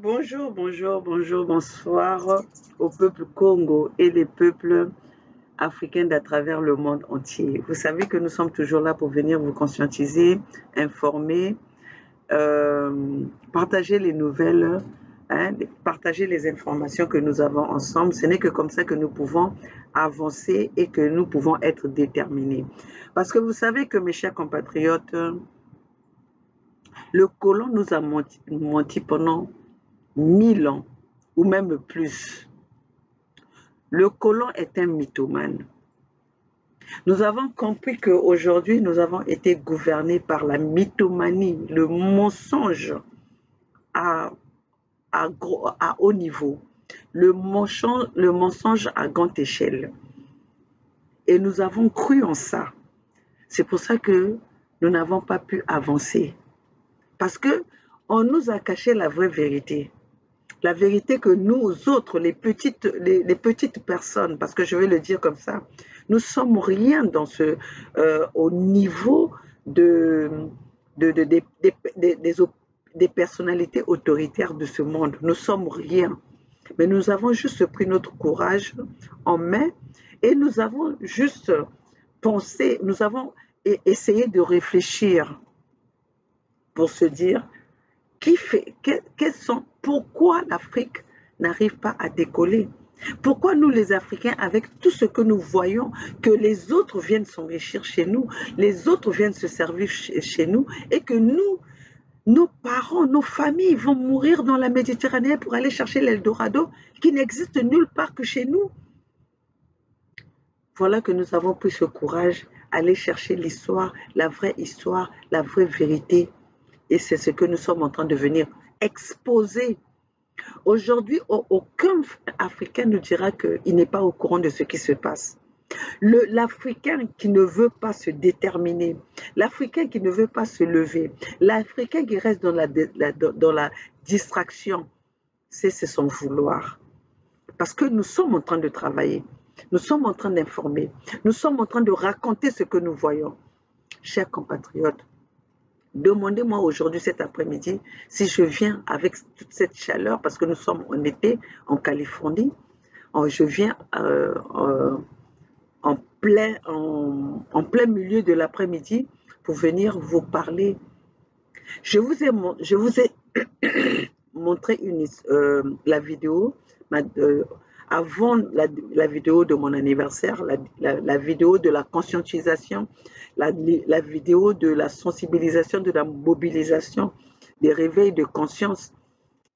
Bonjour, bonjour, bonjour, bonsoir au peuple Congo et les peuples africains d'à travers le monde entier. Vous savez que nous sommes toujours là pour venir vous conscientiser, informer, partager les nouvelles, hein, partager les informations que nous avons ensemble. Ce n'est que comme ça que nous pouvons avancer et que nous pouvons être déterminés. Parce que vous savez que mes chers compatriotes, le colon nous a menti pendant 1000 ans ou même plus. Le colon est un mythomane. Nous avons compris qu'aujourd'hui, nous avons été gouvernés par la mythomanie, le mensonge à, à haut niveau, le mensonge à grande échelle. Et nous avons cru en ça. C'est pour ça que nous n'avons pas pu avancer. Parce qu'on nous a caché la vraie vérité. La vérité que nous autres, les petites personnes, parce que je vais le dire comme ça, nous sommes rien dans au niveau des personnalités autoritaires de ce monde. Nous sommes rien. Mais nous avons juste pris notre courage en main et nous avons juste pensé, nous avons essayé de réfléchir pour se dire pourquoi l'Afrique n'arrive pas à décoller? Pourquoi nous les Africains, avec tout ce que nous voyons, que les autres viennent s'enrichir chez nous, les autres viennent se servir chez nous, et que nous, nos parents, nos familles vont mourir dans la Méditerranée pour aller chercher l'Eldorado qui n'existe nulle part que chez nous? Voilà que nous avons pris ce courage, aller chercher l'histoire, la vraie vérité. Et c'est ce que nous sommes en train de venir exposer. Aujourd'hui, aucun Africain ne dira qu'il n'est pas au courant de ce qui se passe. L'Africain qui ne veut pas se déterminer, l'Africain qui ne veut pas se lever, l'Africain qui reste dans la distraction, c'est son vouloir. Parce que nous sommes en train de travailler, nous sommes en train d'informer, nous sommes en train de raconter ce que nous voyons. Chers compatriotes, demandez-moi aujourd'hui, cet après-midi, si je viens avec toute cette chaleur, parce que nous sommes en été en Californie, je viens en plein milieu de l'après-midi pour venir vous parler. Je vous ai montré la vidéo, avant la vidéo de mon anniversaire, la vidéo de la conscientisation, la vidéo de la sensibilisation, de la mobilisation, des réveils de conscience.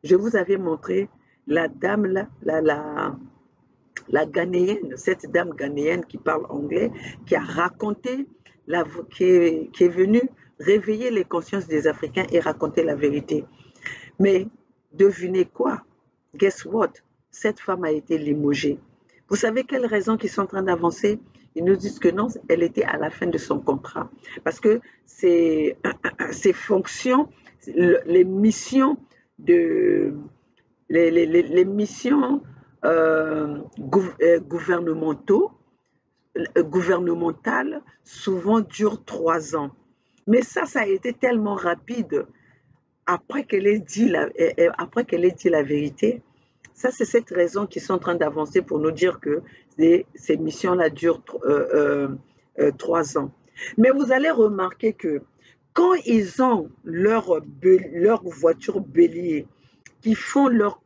Je vous avais montré la dame, la Ghanéenne, cette dame ghanéenne qui parle anglais, qui a raconté, qui est venue réveiller les consciences des Africains et raconter la vérité. Mais devinez quoi? Guess what? Cette femme a été limogée. Vous savez quelles raisons qui sont en train d'avancer? Ils nous disent que non, elle était à la fin de son contrat. Parce que ses fonctions, les missions les missions gouvernementales souvent durent 3 ans. Mais ça a été tellement rapide après qu'elle ait dit la vérité. Ça, c'est cette raison qu'ils sont en train d'avancer pour nous dire que ces missions-là durent 3 ans. Mais vous allez remarquer que quand ils ont leur voiture bélier, qui font leur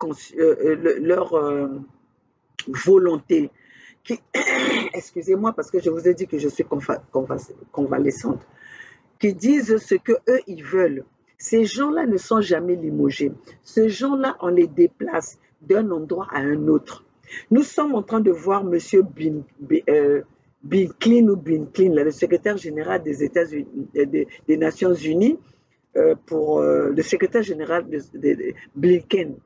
volonté, excusez-moi parce que je vous ai dit que je suis convalescente, qui disent ce que eux ils veulent. Ces gens-là ne sont jamais limogés. Ces gens-là, on les déplace d'un endroit à un autre. Nous sommes en train de voir M. Bill Clinton, le secrétaire général des États-Unis, des Nations Unies, pour le secrétaire général de Blinken.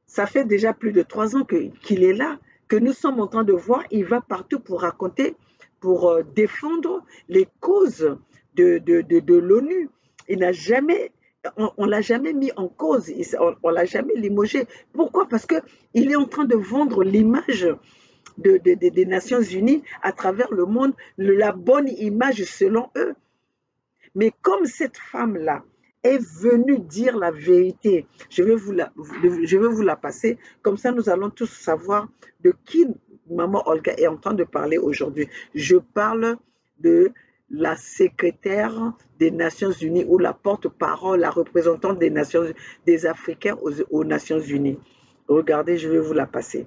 Ça fait déjà plus de 3 ans qu'il est là, que nous sommes en train de voir. Il va partout pour raconter, pour défendre les causes de l'ONU. Il n'a jamais, on l'a jamais mis en cause, on l'a jamais limogé. Pourquoi? Parce qu'il est en train de vendre l'image des Nations Unies à travers le monde, la bonne image selon eux. Mais comme cette femme-là, est venu dire la vérité. Je vais vous la passer. Comme ça, nous allons tous savoir de qui Maman Olga est en train de parler aujourd'hui. Je parle de la secrétaire des Nations Unies ou la porte-parole, la représentante des Africains aux Nations Unies. Regardez, je vais vous la passer.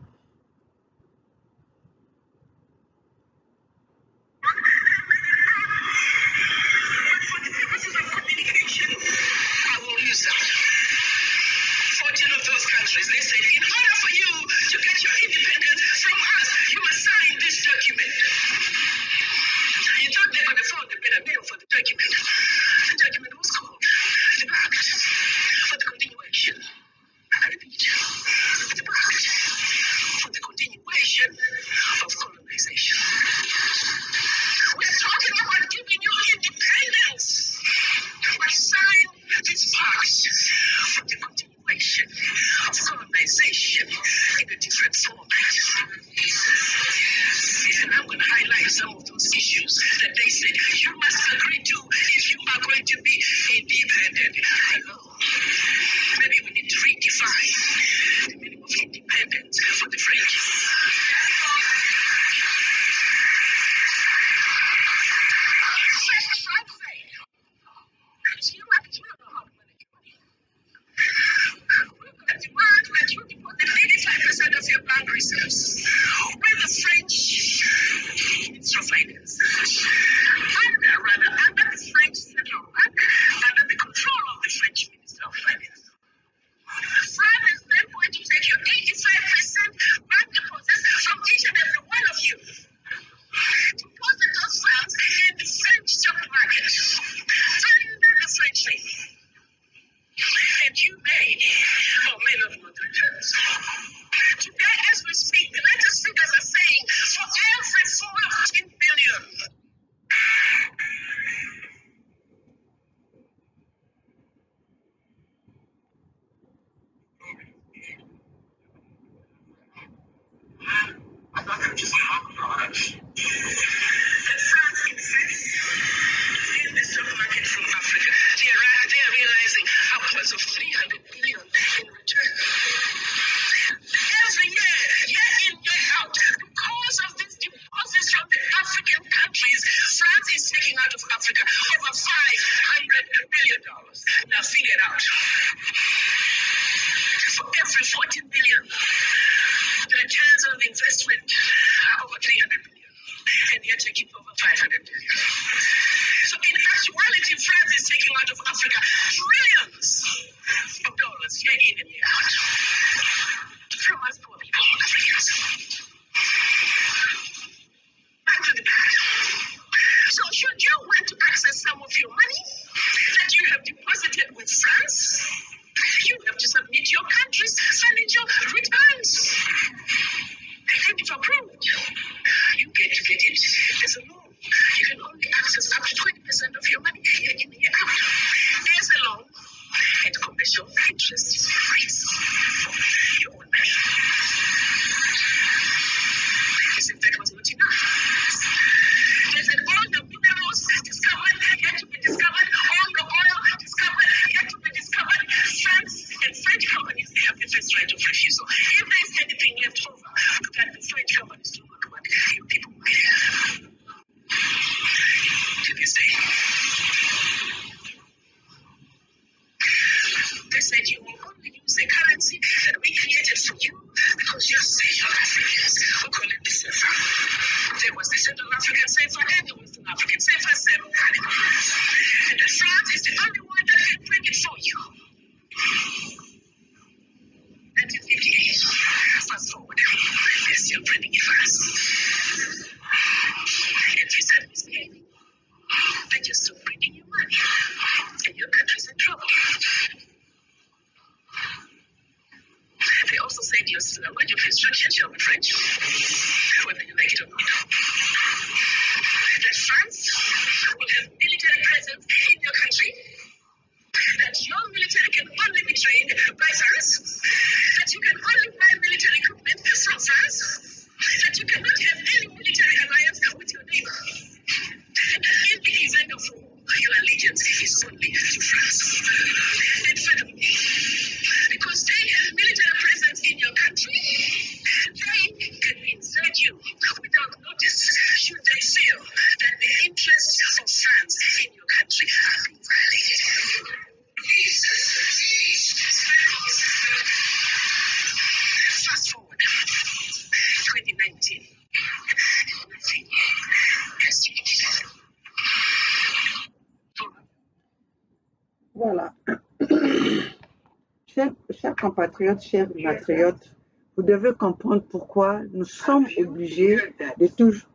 Chers compatriotes, chers patriotes, vous devez comprendre pourquoi nous sommes obligés de toujours...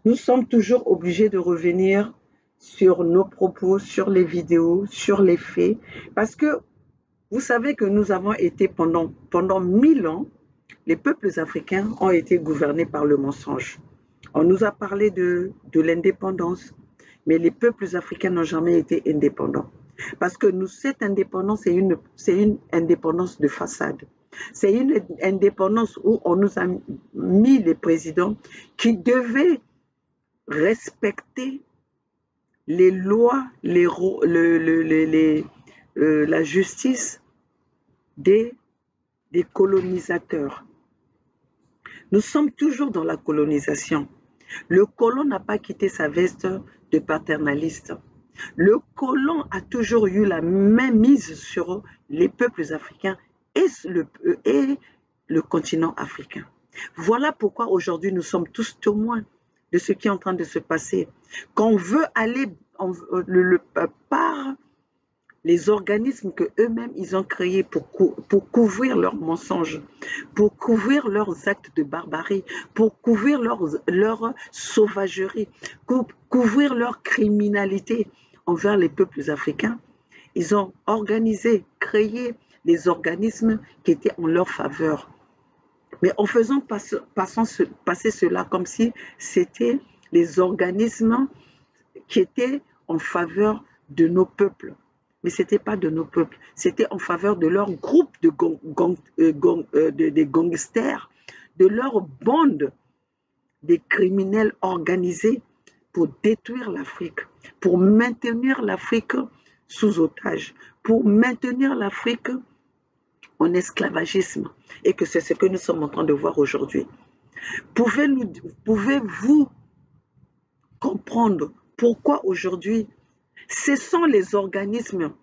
Nous sommes toujours obligés de revenir sur nos propos, sur les vidéos, sur les faits, parce que vous savez que nous avons été pendant 1000 ans, les peuples africains ont été gouvernés par le mensonge. On nous a parlé de l'indépendance, mais les peuples africains n'ont jamais été indépendants. Parce que cette indépendance, c'est une indépendance de façade. C'est une indépendance où on nous a mis les présidents qui devaient respecter les lois, la justice des colonisateurs. Nous sommes toujours dans la colonisation. Le colon n'a pas quitté sa veste de paternaliste. Le colon a toujours eu la main mise sur les peuples africains et le continent africain. Voilà pourquoi aujourd'hui nous sommes tous témoins de ce qui est en train de se passer. Qu'on veut aller par les organismes que eux-mêmes ils ont créés pour couvrir leurs mensonges, pour couvrir leurs actes de barbarie, pour couvrir leur sauvagerie, pour couvrir leur criminalité envers les peuples africains. Ils ont organisé, créé des organismes qui étaient en leur faveur. Mais en faisant passer cela comme si c'était les organismes qui étaient en faveur de nos peuples. Mais ce n'était pas de nos peuples, c'était en faveur de leur groupe de gangsters, de leur bande des criminels organisés pour détruire l'Afrique, pour maintenir l'Afrique sous otage, pour maintenir l'Afrique en esclavagisme. Et que c'est ce que nous sommes en train de voir aujourd'hui. Pouvez-vous comprendre pourquoi aujourd'hui ce sont les organismes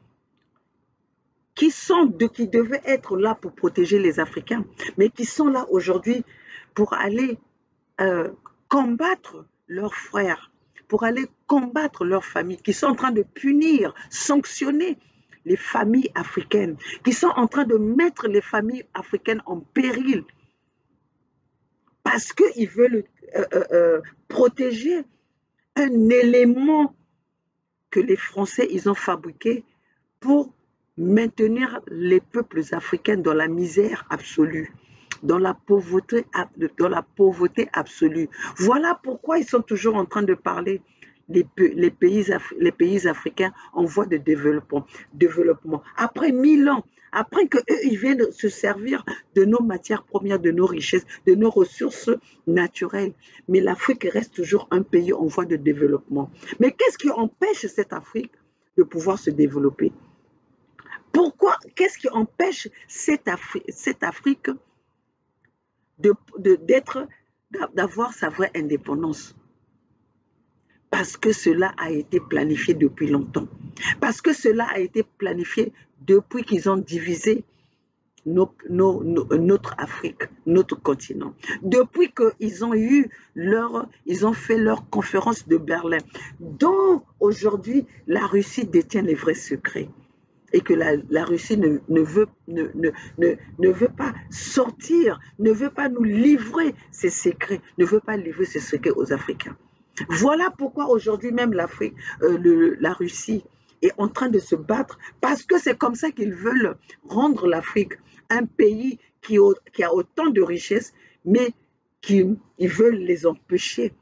qui devaient être là pour protéger les Africains, mais qui sont là aujourd'hui pour aller combattre leurs frères, pour aller combattre leurs familles, qui sont en train de punir, sanctionner les familles africaines, qui sont en train de mettre les familles africaines en péril, parce qu'ils veulent protéger un élément que les Français ils ont fabriqué pour maintenir les peuples africains dans la misère absolue, dans la pauvreté absolue. Voilà pourquoi ils sont toujours en train de parler les pays africains en voie de développement. Après 1000 ans, après qu'eux, ils viennent se servir de nos matières premières, de nos richesses, de nos ressources naturelles. Mais l'Afrique reste toujours un pays en voie de développement. Mais qu'est-ce qui empêche cette Afrique de pouvoir se développer? Pourquoi? Qu'est-ce qui empêche cette Afrique d'avoir sa vraie indépendance? Parce que cela a été planifié depuis longtemps. Parce que cela a été planifié depuis qu'ils ont divisé notre Afrique, notre continent. Depuis qu'ils ont fait leur conférence de Berlin, dont aujourd'hui la Russie détient les vrais secrets. Et que la Russie ne veut pas sortir, ne veut pas nous livrer ses secrets, ne veut pas livrer ses secrets aux Africains. Voilà pourquoi aujourd'hui même la Russie est en train de se battre, parce que c'est comme ça qu'ils veulent rendre l'Afrique un pays qui a autant de richesses, mais ils veulent les empêcher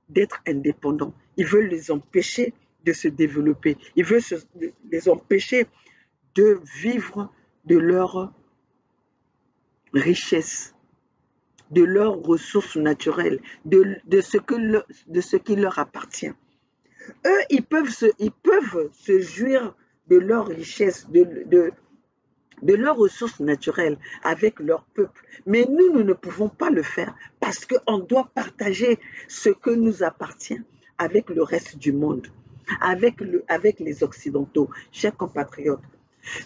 d'être indépendants. Ils veulent les empêcher de se développer. Ils veulent les empêcher de vivre de leur richesse, de leurs ressources naturelles, de ce qui leur appartient. Eux, ils peuvent se jouir de leur richesse, de leurs ressources naturelles avec leur peuple. Mais nous ne pouvons pas le faire parce qu'on doit partager ce que nous appartient avec le reste du monde, avec les Occidentaux. Chers compatriotes,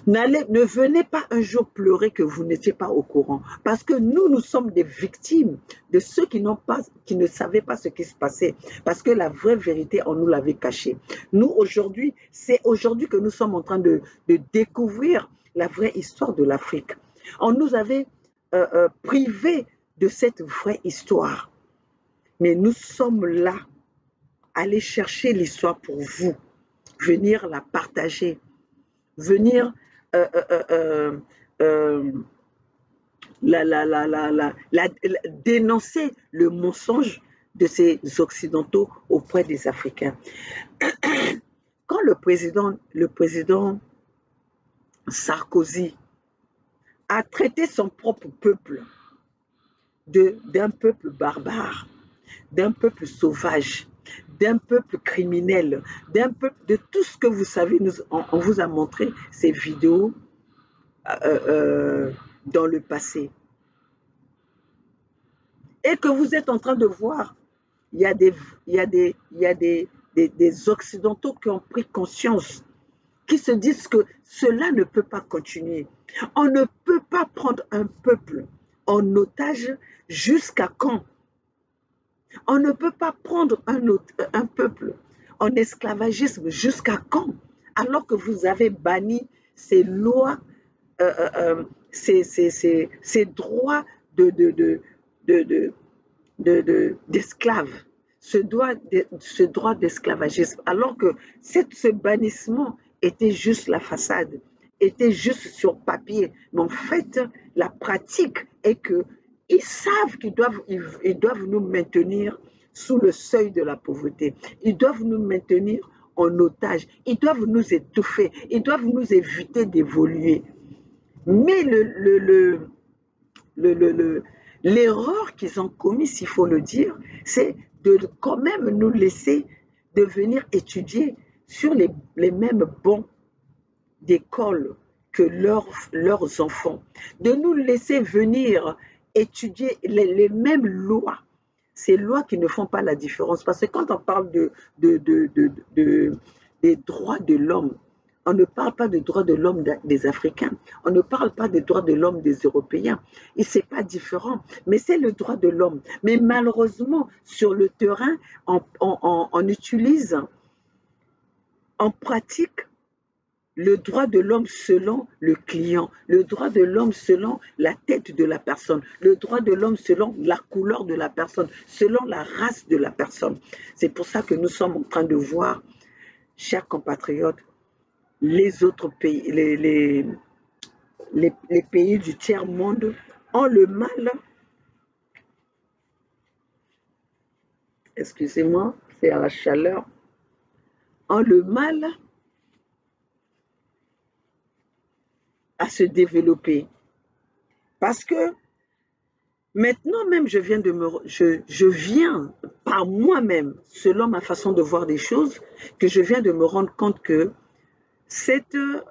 Ne venez pas un jour pleurer que vous n'étiez pas au courant. Parce que nous sommes des victimes de ceux qui ne savaient pas ce qui se passait. Parce que la vraie vérité, on nous l'avait cachée. Nous, aujourd'hui, c'est aujourd'hui que nous sommes en train de découvrir la vraie histoire de l'Afrique. On nous avait privés de cette vraie histoire. Mais nous sommes là, aller chercher l'histoire pour vous, venir la partager, venir dénoncer le mensonge de ces Occidentaux auprès des Africains. Quand le président Sarkozy a traité son propre peuple d'un peuple barbare, d'un peuple sauvage, d'un peuple criminel, d'un peuple de tout ce que vous savez, on vous a montré ces vidéos dans le passé. Et que vous êtes en train de voir, il y a des Occidentaux qui ont pris conscience, qui se disent que cela ne peut pas continuer. On ne peut pas prendre un peuple en otage jusqu'à quand? On ne peut pas prendre un peuple en esclavagisme jusqu'à quand? Alors que vous avez banni ces lois, ces droits d'esclaves, ce droit d'esclavagisme, alors que ce bannissement était juste la façade, était juste sur papier. Mais en fait, la pratique est que ils savent qu'ils doivent nous maintenir sous le seuil de la pauvreté. Ils doivent nous maintenir en otage. Ils doivent nous étouffer. Ils doivent nous éviter d'évoluer. Mais l'erreur qu'ils ont commise, il faut le dire, c'est de quand même nous laisser de venir étudier sur les mêmes bancs d'école que leurs enfants, de nous laisser venir étudier les mêmes lois, ces lois qui ne font pas la différence. Parce que quand on parle des droits de l'homme, on ne parle pas des droits de l'homme des Africains, on ne parle pas des droits de l'homme des Européens. Et ce n'est pas différent, mais c'est le droit de l'homme. Mais malheureusement, sur le terrain, on utilise en pratique le droit de l'homme selon le client, le droit de l'homme selon la tête de la personne, le droit de l'homme selon la couleur de la personne, selon la race de la personne. C'est pour ça que nous sommes en train de voir, chers compatriotes, les autres pays, les pays du tiers-monde ont le mal, excusez-moi, c'est à la chaleur, ont le mal à se développer. Parce que maintenant même, je viens par moi-même, selon ma façon de voir des choses, que je viens de me rendre compte que ces études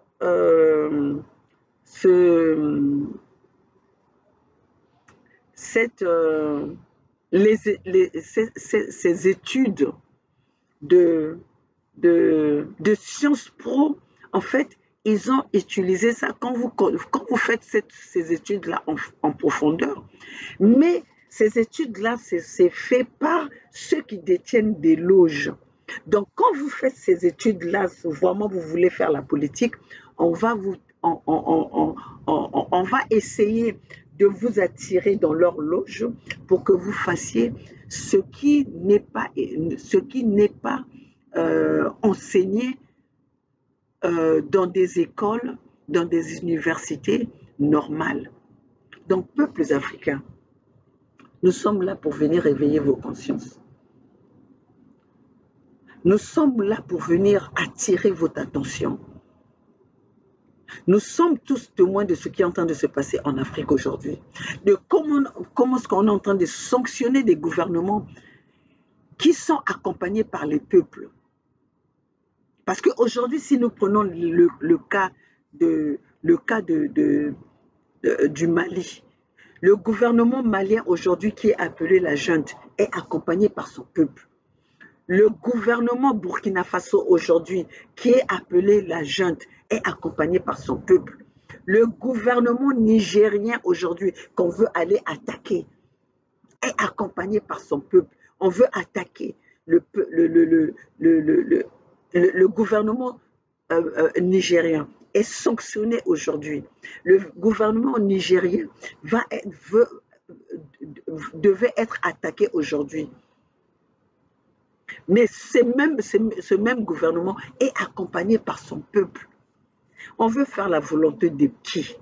de Sciences Po, en fait, ils ont utilisé ça quand vous faites ces études-là en profondeur. Mais ces études-là, c'est fait par ceux qui détiennent des loges. Donc, quand vous faites ces études-là, vraiment vous voulez faire la politique, on va essayer de vous attirer dans leur loge pour que vous fassiez ce qui n'est pas enseigné dans des écoles, dans des universités normales. Donc, peuples africains, nous sommes là pour venir réveiller vos consciences. Nous sommes là pour venir attirer votre attention. Nous sommes tous témoins de ce qui est en train de se passer en Afrique aujourd'hui. De comment est-ce qu'on est en train de sanctionner des gouvernements qui sont accompagnés par les peuples. Parce qu'aujourd'hui, si nous prenons le cas du Mali, le gouvernement malien aujourd'hui qui est appelé la junte est accompagné par son peuple. Le gouvernement Burkina Faso aujourd'hui, qui est appelé la junte, est accompagné par son peuple. Le gouvernement nigérien aujourd'hui, qu'on veut aller attaquer, est accompagné par son peuple. On veut attaquer le gouvernement nigérien est sanctionné aujourd'hui. Le gouvernement nigérien devait être attaqué aujourd'hui. Mais ce même gouvernement est accompagné par son peuple. On veut faire la volonté de qui?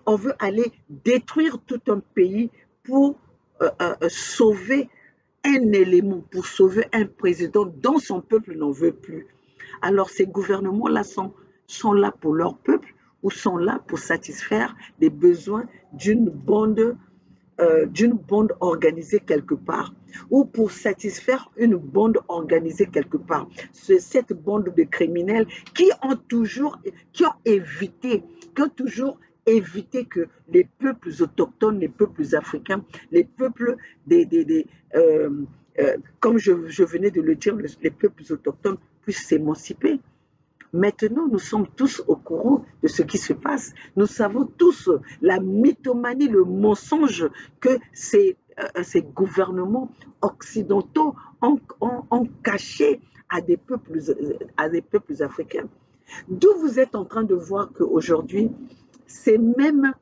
On veut aller détruire tout un pays pour sauver un élément, pour sauver un président dont son peuple n'en veut plus. Alors ces gouvernements-là sont là pour leur peuple ou sont là pour satisfaire les besoins d'une bande organisée quelque part ou pour satisfaire une bande organisée quelque part. C'est cette bande de criminels qui ont toujours évité que les peuples autochtones, les peuples africains, les peuples comme je venais de le dire, les peuples autochtones puissent s'émanciper. Maintenant, nous sommes tous au courant de ce qui se passe. Nous savons tous la mythomanie, le mensonge que ces gouvernements occidentaux ont caché à des peuples africains. D'où vous êtes en train de voir qu'aujourd'hui, ces mêmes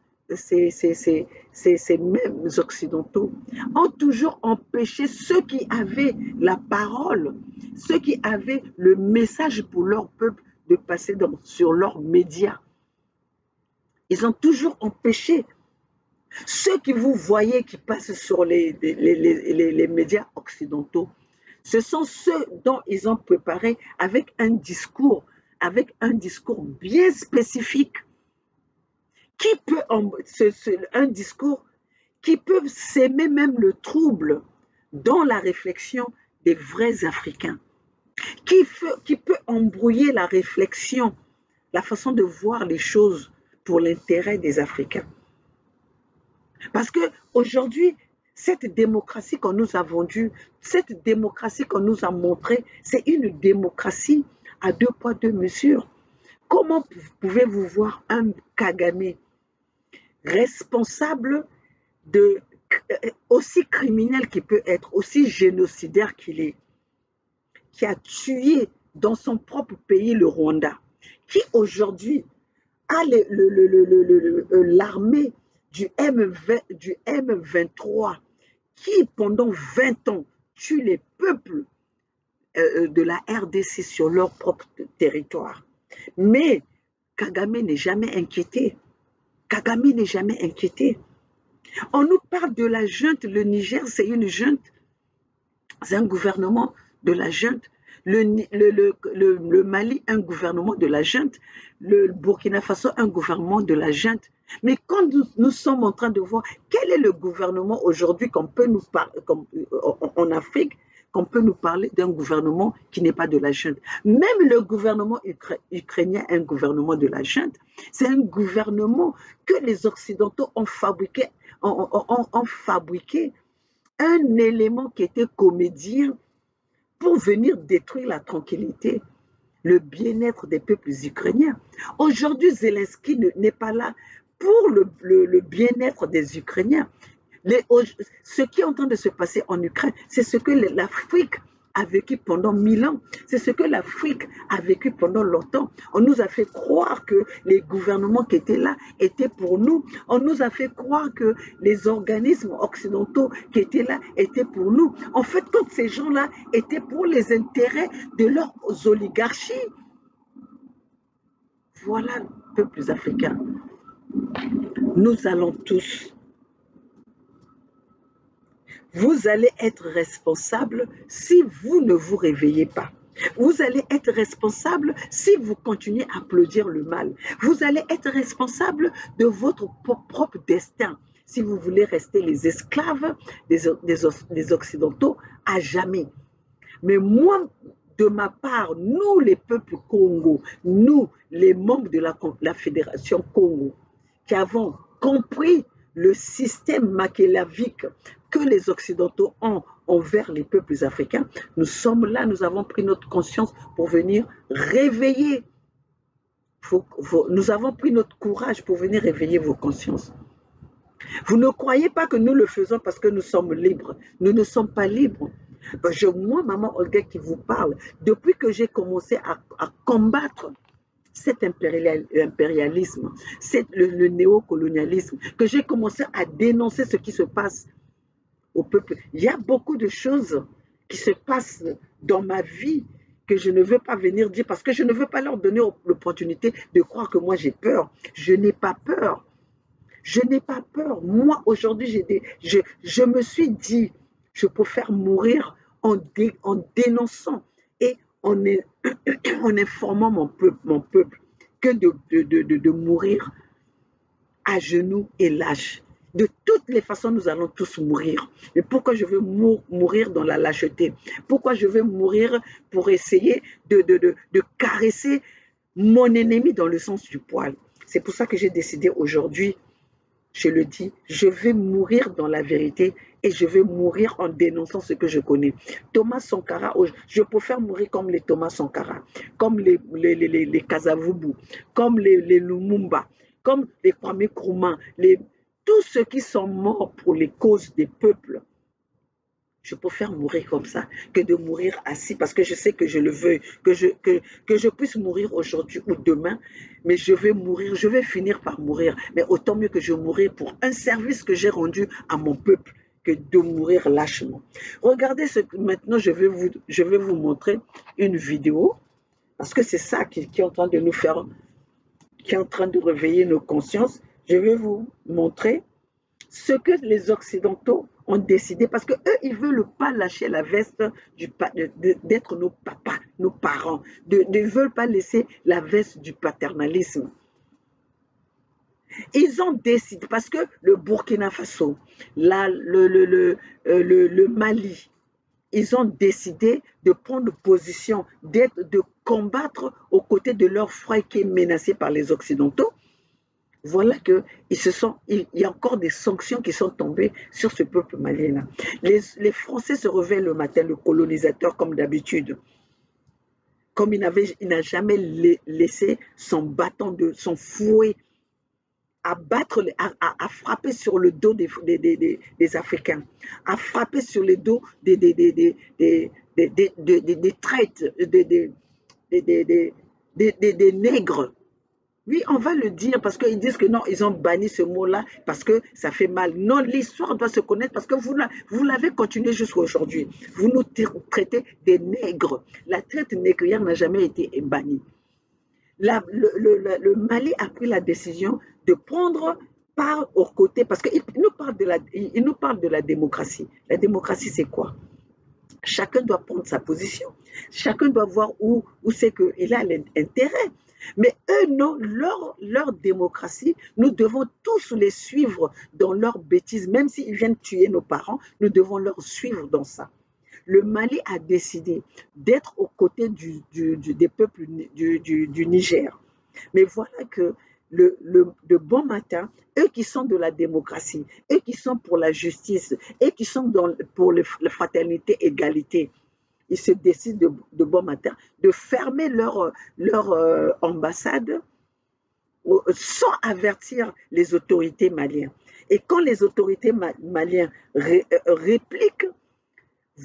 occidentaux ont toujours empêché ceux qui avaient la parole, ceux qui avaient le message pour leur peuple de passer sur leurs médias. Ils ont toujours empêché. Ceux que vous voyez qui passent sur les médias occidentaux, ce sont ceux dont ils ont préparé avec un discours bien spécifique, un discours qui peut s'aimer même le trouble dans la réflexion des vrais Africains, qui peut embrouiller la réflexion, la façon de voir les choses pour l'intérêt des Africains. Parce qu'aujourd'hui, cette démocratie qu'on nous a vendue, cette démocratie qu'on nous a montrée, c'est une démocratie à 2 poids 2 mesures. Comment pouvez-vous voir un Kagame responsable aussi criminel qu'il peut être, aussi génocidaire qu'il est, qui a tué dans son propre pays le Rwanda, qui aujourd'hui a l'armée du M23 qui pendant 20 ans tue les peuples de la RDC sur leur propre territoire. Mais Kagame n'est jamais inquiété. Kagame n'est jamais inquiété. On nous parle de la junte. Le Niger, c'est une junte. C'est un gouvernement de la junte. Le Mali, un gouvernement de la junte. Le Burkina Faso, un gouvernement de la junte. Mais quand nous sommes en train de voir quel est le gouvernement aujourd'hui qu'on peut nous parler en Afrique, qu'on peut nous parler d'un gouvernement qui n'est pas de la junte. Même le gouvernement ukrainien est un gouvernement de la junte. C'est un gouvernement que les Occidentaux ont fabriqué, un élément qui était comédien pour venir détruire la tranquillité, le bien-être des peuples ukrainiens. Aujourd'hui, Zelensky n'est pas là pour le bien-être des Ukrainiens. Ce qui est en train de se passer en Ukraine, c'est ce que l'Afrique a vécu pendant 1000 ans. C'est ce que l'Afrique a vécu pendant longtemps. On nous a fait croire que les gouvernements qui étaient là étaient pour nous. On nous a fait croire que les organismes occidentaux qui étaient là étaient pour nous. En fait, quand ces gens-là étaient pour les intérêts de leurs oligarchies. Voilà, peuples africains. Nous allons tous. Vous allez être responsable si vous ne vous réveillez pas. Vous allez être responsable si vous continuez à applaudir le mal. Vous allez être responsable de votre propre destin si vous voulez rester les esclaves des Occidentaux à jamais. Mais moi, de ma part, nous les peuples Congo, nous les membres de la Fédération Congo, qui avons compris le système machiavélique que les Occidentaux ont envers les peuples africains. Nous sommes là, nous avons pris notre conscience pour venir réveiller. Nous avons pris notre courage pour venir réveiller vos consciences. Vous ne croyez pas que nous le faisons parce que nous sommes libres. Nous ne sommes pas libres. Moi, maman Olga qui vous parle, depuis que j'ai commencé à combattre cet impérialisme, le néocolonialisme, que j'ai commencé à dénoncer ce qui se passe au peuple. Il y a beaucoup de choses qui se passent dans ma vie que je ne veux pas venir dire parce que je ne veux pas leur donner l'opportunité de croire que moi j'ai peur. Je n'ai pas peur. Je n'ai pas peur. Moi, aujourd'hui, je me suis dit, je préfère mourir en dénonçant et en informant mon peuple que de mourir à genoux et lâche. De toutes les façons, nous allons tous mourir. Mais pourquoi je veux mourir dans la lâcheté? Pourquoi je veux mourir pour essayer de caresser mon ennemi dans le sens du poil? C'est pour ça que j'ai décidé aujourd'hui, je le dis, je vais mourir dans la vérité et je vais mourir en dénonçant ce que je connais. Thomas Sankara, je préfère mourir comme les Thomas Sankara, comme les Kasavubu, comme les Lumumba, comme les Kwame Nkrumah, tous ceux qui sont morts pour les causes des peuples. Je préfère mourir comme ça que de mourir assis parce que je sais que je le veux, que je puisse mourir aujourd'hui ou demain, mais je vais mourir, je vais finir par mourir. Mais autant mieux que je mourir pour un service que j'ai rendu à mon peuple que de mourir lâchement. Regardez maintenant je vais vous montrer une vidéo parce que c'est ça qui est en train de nous faire, qui est en train de réveiller nos consciences. Je vais vous montrer ce que les Occidentaux ont décidé, parce qu'eux, ils ne veulent pas lâcher la veste d'être nos papas, nos parents, ne veulent pas laisser la veste du paternalisme. Ils ont décidé, parce que le Burkina Faso, le Mali, ils ont décidé de prendre position, de combattre aux côtés de leur frère qui est menacé par les Occidentaux. Voilà qu'il y a encore des sanctions qui sont tombées sur ce peuple malien. Les Français se réveillent le matin, le colonisateur comme d'habitude. Comme il n'a jamais laissé son bâton, son fouet à frapper sur le dos des Africains, à frapper sur le dos des traites, des nègres. Oui, on va le dire parce qu'ils disent que non, ils ont banni ce mot-là parce que ça fait mal. Non, l'histoire doit se connaître parce que vous l'avez continué jusqu'à aujourd'hui. Vous nous traitez des nègres. La traite négrière n'a jamais été bannie. Le Mali a pris la décision de prendre part aux côtés parce qu'il nous parle de la démocratie. La démocratie, c'est quoi? Chacun doit prendre sa position. Chacun doit voir où c'est qu'il a l'intérêt. Mais eux, non, leur démocratie, nous devons tous les suivre dans leurs bêtises. Même s'ils viennent tuer nos parents, nous devons leur suivre dans ça. Le Mali a décidé d'être aux côtés des peuples du Niger. Mais voilà que de bon matin, eux qui sont de la démocratie, eux qui sont pour la justice, eux qui sont pour la fraternité, égalité, ils se décident de bon matin de fermer leur ambassade sans avertir les autorités maliennes. Et quand les autorités maliennes répliquent,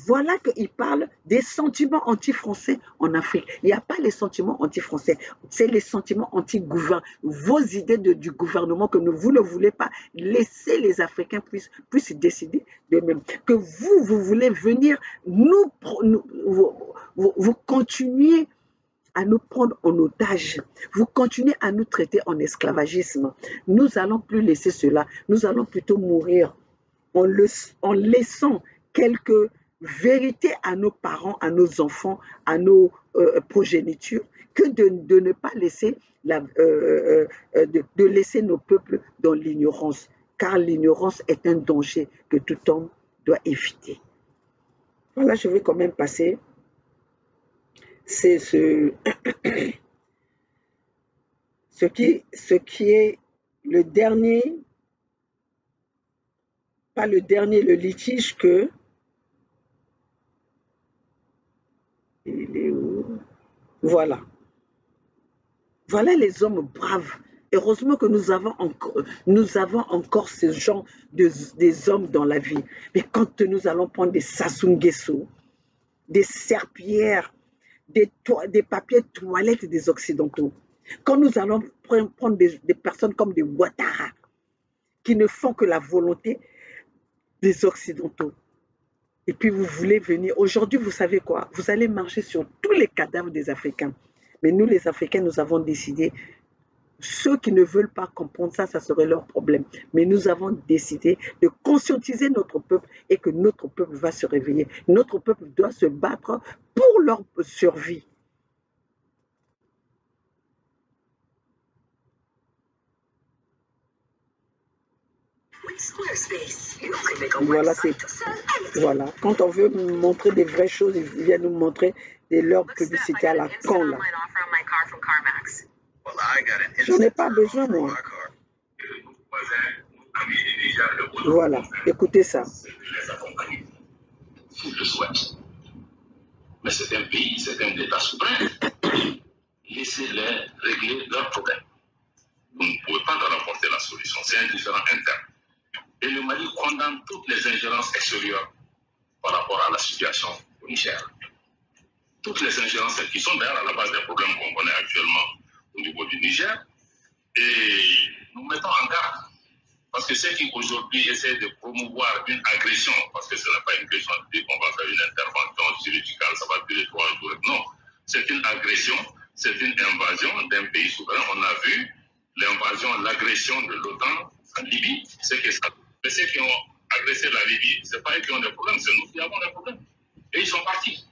voilà qu'ils parlent des sentiments anti-français en Afrique. Il n'y a pas les sentiments anti-français, c'est les sentiments anti-gouvernement. Vos idées du gouvernement que vous ne voulez pas laisser les Africains puissent décider d'eux-mêmes. Que vous voulez venir, vous continuez à nous prendre en otage. Vous continuez à nous traiter en esclavagisme. Nous n'allons plus laisser cela. Nous allons plutôt mourir en laissant quelques vérité à nos parents, à nos enfants, à nos progénitures, que de ne pas laisser de laisser nos peuples dans l'ignorance, car l'ignorance est un danger que tout homme doit éviter. Voilà, je vais quand même passer. C'est ce qui est le dernier, pas le dernier, le litige que Voilà. Voilà les hommes braves. Heureusement que nous avons encore ce genre des hommes dans la vie. Mais quand nous allons prendre des Sassou Nguesso, des serpillères, des papiers toilettes des Occidentaux, quand nous allons prendre des personnes comme des Ouattara, qui ne font que la volonté des Occidentaux, et puis vous voulez venir, aujourd'hui vous savez quoi, vous allez marcher sur tous les cadavres des Africains. Mais nous les Africains, nous avons décidé, ceux qui ne veulent pas comprendre ça, ça serait leur problème. Mais nous avons décidé de conscientiser notre peuple et que notre peuple va se réveiller. Notre peuple doit se battre pour leur survie. Voilà, voilà. Quand on veut montrer des vraies choses, ils viennent nous montrer leur publicité à la con là. J'en ai pas besoin, moi. Voilà, écoutez ça. S'ils le souhaitent. Mais c'est un pays, c'est un État souverain. Laissez-les régler leurs problèmes. Vous ne pouvez pas leur apporter la solution. C'est un différend interne. Et le Mali condamne toutes les ingérences extérieures par rapport à la situation au Niger. Toutes les ingérences qui sont d'ailleurs à la base des problèmes qu'on connaît actuellement au niveau du Niger. Et nous mettons en garde. Parce que ceux qui aujourd'hui essaient de promouvoir une agression, parce que ce n'est pas une question de dire qu'on va faire une intervention chirurgicale, ça va durer 3 jours. Non, c'est une agression, c'est une invasion d'un pays souverain. On a vu l'invasion, l'agression de l'OTAN en Libye, c'est que ça. Mais ceux qui ont agressé la Libye, ce n'est pas eux qui ont des problèmes, c'est nous qui avons des problèmes. Et ils sont partis.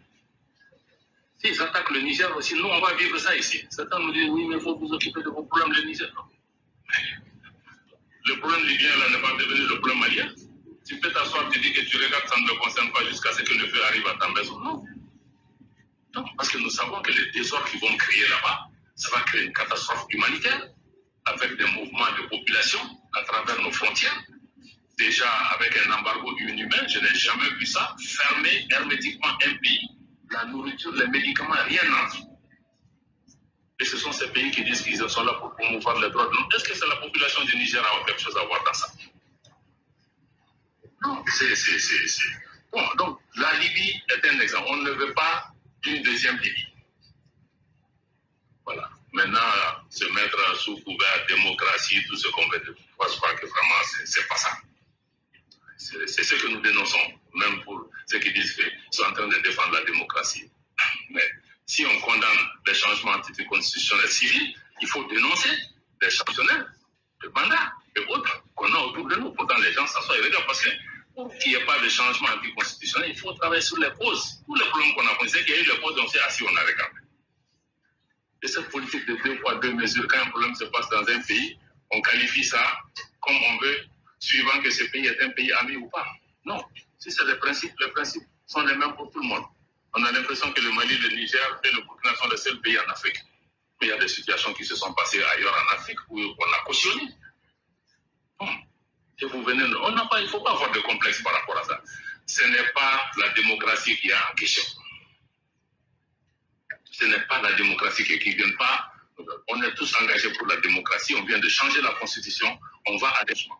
S'ils attaquent le Niger aussi, nous, on va vivre ça ici. Certains nous disent, oui, mais il faut vous occuper de vos problèmes, le Niger. Le problème libyen là n'est pas devenu le problème malien. Tu peux t'asseoir, tu dis que tu regardes, ça ne me concerne pas jusqu'à ce que le feu arrive à ta maison. Non. Non, parce que nous savons que les désordres qu'ils vont créer là-bas, ça va créer une catastrophe humanitaire avec des mouvements de population à travers nos frontières. Déjà avec un embargo inhumain, je n'ai jamais vu ça. Fermer hermétiquement un pays, la nourriture, les médicaments, rien n'entre. Et ce sont ces pays qui disent qu'ils sont là pour promouvoir les droits de l'homme. Est-ce que c'est la population du Niger qui a quelque chose à voir dans ça? Non, c'est... Bon, donc la Libye est un exemple. On ne veut pas d'une deuxième Libye. Voilà. Maintenant, se mettre sous couvert démocratie, tout ce qu'on veut, je crois que vraiment, c'est pas ça. C'est ce que nous dénonçons, même pour ceux qui disent qu'ils sont en train de défendre la démocratie. Mais si on condamne les changements anticonstitutionnels civils, il faut dénoncer les sanctionnaires, de mandat et autres qu'on a autour de nous. Pourtant, les gens s'assoient et regardent parce que pour qu'il n'y ait pas de changement anticonstitutionnel, il faut travailler sur les causes. Tous les problèmes qu'on a pensé qu'il y a eu les causes, on s'est assis, on a regardé. Et cette politique de 2 poids 2 mesures, quand un problème se passe dans un pays, on qualifie ça comme on veut, suivant que ce pays est un pays ami ou pas. Non, si c'est les principes sont les mêmes pour tout le monde. On a l'impression que le Mali, le Niger et le Burkina sont les seuls pays en Afrique. Mais il y a des situations qui se sont passées ailleurs en Afrique où on a cautionné. Bon. Et vous venez, il ne faut pas avoir de complexe par rapport à ça. Ce n'est pas la démocratie qui est en question. Ce n'est pas la démocratie qui ne vient pas. On est tous engagés pour la démocratie. On vient de changer la constitution. On va à des gens.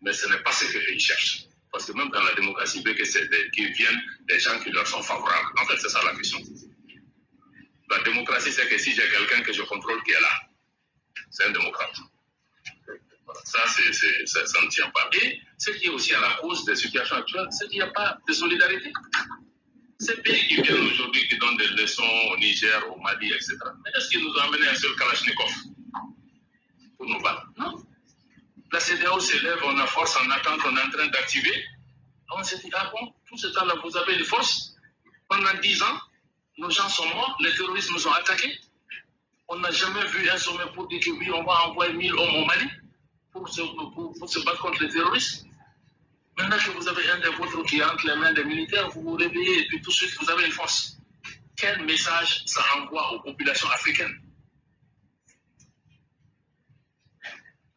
Mais ce n'est pas ce qu'ils cherchent. Parce que même dans la démocratie, il veut qu'ils viennent des gens qui leur sont favorables. En fait, c'est ça la question. La démocratie, c'est que si j'ai quelqu'un que je contrôle qui est là, c'est un démocrate. Ça, ça ne tient pas. Et ce qui est aussi à la cause des situations actuelles, c'est qu'il n'y a pas de solidarité. Ces pays qui viennent aujourd'hui, qui donnent des leçons au Niger, au Mali, etc. Mais est-ce qu'ils nous ont amené un seul Kalachnikov pour nous battre? Non. La CEDEAO s'élève, on a force en attente, on est en train d'activer. On s'est dit, ah bon, tout ce temps-là, vous avez une force. Pendant 10 ans, nos gens sont morts, les terroristes nous ont attaqués. On n'a jamais vu un sommet pour dire que oui, on va envoyer 1000 hommes au Mali pour se battre contre les terroristes. Maintenant que vous avez un des vôtres qui est entre les mains des militaires, vous vous réveillez et puis tout de suite vous avez une force. Quel message ça envoie aux populations africaines?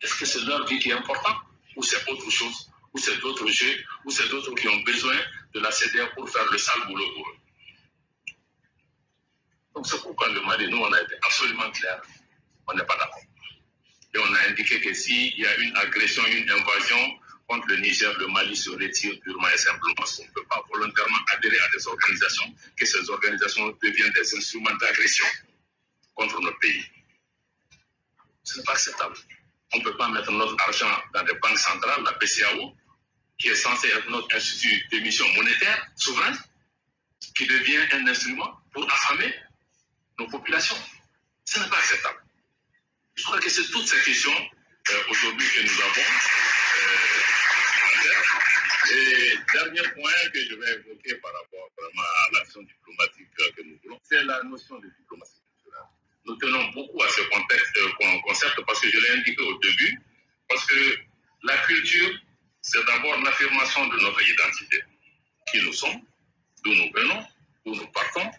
Est-ce que c'est leur vie qui est importante ou c'est autre chose? Ou c'est d'autres jeux? Ou c'est d'autres qui ont besoin de la CEDEAO pour faire le sale boulot pour eux? Donc c'est pourquoi le Mali, nous, on a été absolument clair. On n'est pas d'accord. Et on a indiqué que s'il y a une agression, une invasion contre le Niger, le Mali se retire purement et simplement. Parce qu'on ne peut pas volontairement adhérer à des organisations, que ces organisations deviennent des instruments d'agression contre notre pays. Ce n'est pas acceptable. On ne peut pas mettre notre argent dans des banques centrales, la BCEAO, qui est censée être notre institut d'émission monétaire souveraine, qui devient un instrument pour affamer nos populations. Ce n'est pas acceptable. Je crois que c'est toutes ces questions aujourd'hui que nous avons. Et dernier point que je vais évoquer par rapport vraiment à l'action diplomatique que nous voulons, c'est la notion de diplomatie culturelle. Nous tenons beaucoup à ce concept parce que je l'ai indiqué au début, parce que la culture, c'est d'abord l'affirmation de notre identité. Qui nous sommes, d'où nous venons, d'où nous partons.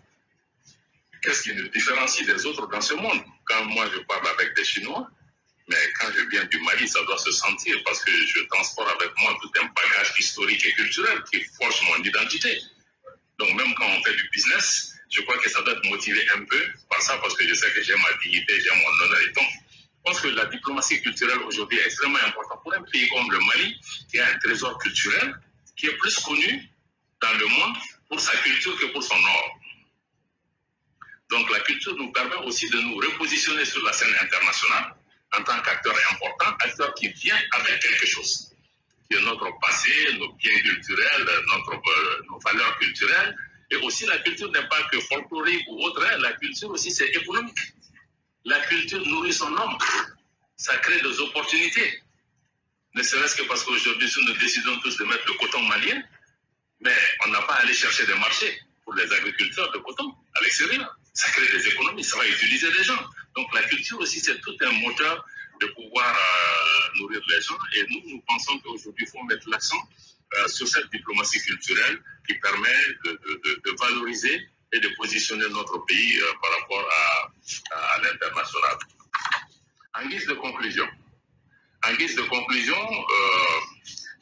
Qu'est-ce qui nous différencie des autres dans ce monde? Quand moi je parle avec des Chinois, mais quand je viens du Mali, ça doit se sentir parce que je transporte avec moi tout un bagage historique et culturel qui forge mon identité. Donc même quand on fait du business, je crois que ça doit être motivé un peu par ça parce que je sais que j'ai ma dignité, j'ai mon honneur et donc je pense que la diplomatie culturelle aujourd'hui est extrêmement importante pour un pays comme le Mali qui a un trésor culturel qui est plus connu dans le monde pour sa culture que pour son or. Donc la culture nous permet aussi de nous repositionner sur la scène internationale en tant qu'acteur important, acteur qui vient avec quelque chose, qui est notre passé, nos biens culturels, nos valeurs culturelles. Et aussi la culture n'est pas que folklorique ou autre, la culture aussi c'est économique. La culture nourrit son homme, ça crée des opportunités. Ne serait-ce que parce qu'aujourd'hui, si nous décidons tous de mettre le coton malien, mais on n'a pas à aller chercher des marchés pour les agriculteurs de coton à l'extérieur. Ça crée des économies, ça va utiliser les gens. Donc la culture aussi, c'est tout un moteur de pouvoir nourrir les gens. Et nous pensons qu'aujourd'hui, il faut mettre l'accent sur cette diplomatie culturelle qui permet de valoriser et de positionner notre pays par rapport à l'international. En guise de conclusion,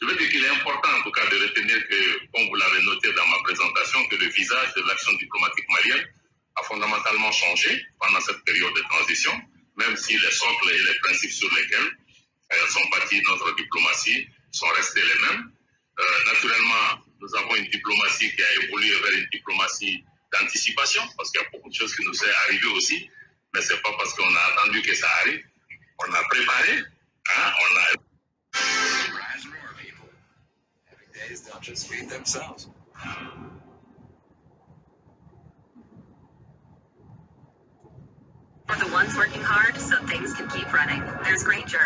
je veux dire qu'il est important en tout cas de retenir que, comme vous l'avez noté dans ma présentation, que le visage de l'action diplomatique malienne a fondamentalement changé pendant cette période de transition, même si les socles et les principes sur lesquels sont bâtis notre diplomatie sont restés les mêmes. Naturellement, nous avons une diplomatie qui a évolué vers une diplomatie d'anticipation, parce qu'il y a beaucoup de choses qui nous sont arrivées aussi, mais ce n'est pas parce qu'on a attendu que ça arrive. On a préparé, hein, on a... Days don't just feed themselves. For the ones working hard so things can keep running. There's Granger.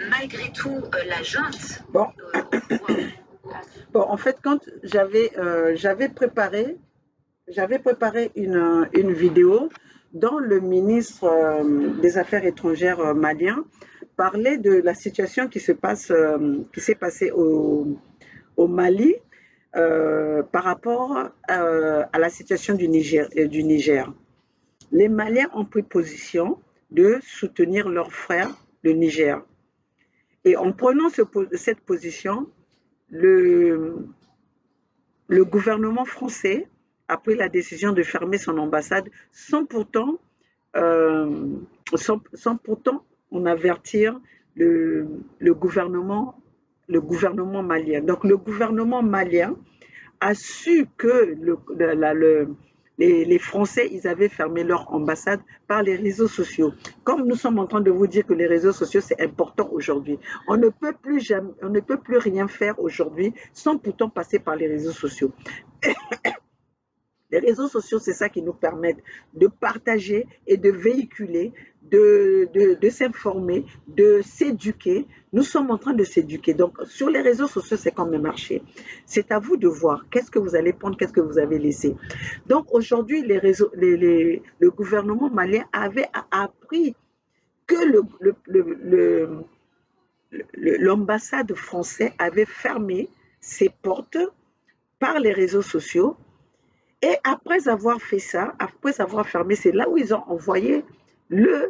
Malgré tout, la junte... Bon, en fait, quand j'avais préparé une vidéo dont le ministre des Affaires étrangères malien parlait de la situation qui s'est passée au Mali par rapport à la situation du Niger. Les Maliens ont pris position de soutenir leur frère, le Niger. Et en prenant cette position, le gouvernement français a pris la décision de fermer son ambassade sans pourtant en avertir le gouvernement malien. Donc le gouvernement malien a su que les Français, ils avaient fermé leur ambassade par les réseaux sociaux. Comme nous sommes en train de vous dire que les réseaux sociaux, c'est important aujourd'hui. On ne peut plus rien faire aujourd'hui sans pourtant passer par les réseaux sociaux. Les réseaux sociaux, c'est ça qui nous permet de partager et de véhiculer, de s'informer, de s'éduquer. Nous sommes en train de s'éduquer. Donc, sur les réseaux sociaux, c'est comme un marché. C'est à vous de voir qu'est-ce que vous allez prendre, qu'est-ce que vous avez laissé. Donc, aujourd'hui, le gouvernement malien avait appris que l'ambassade française avait fermé ses portes par les réseaux sociaux. Et après avoir fait ça, après avoir fermé, c'est là où ils ont envoyé la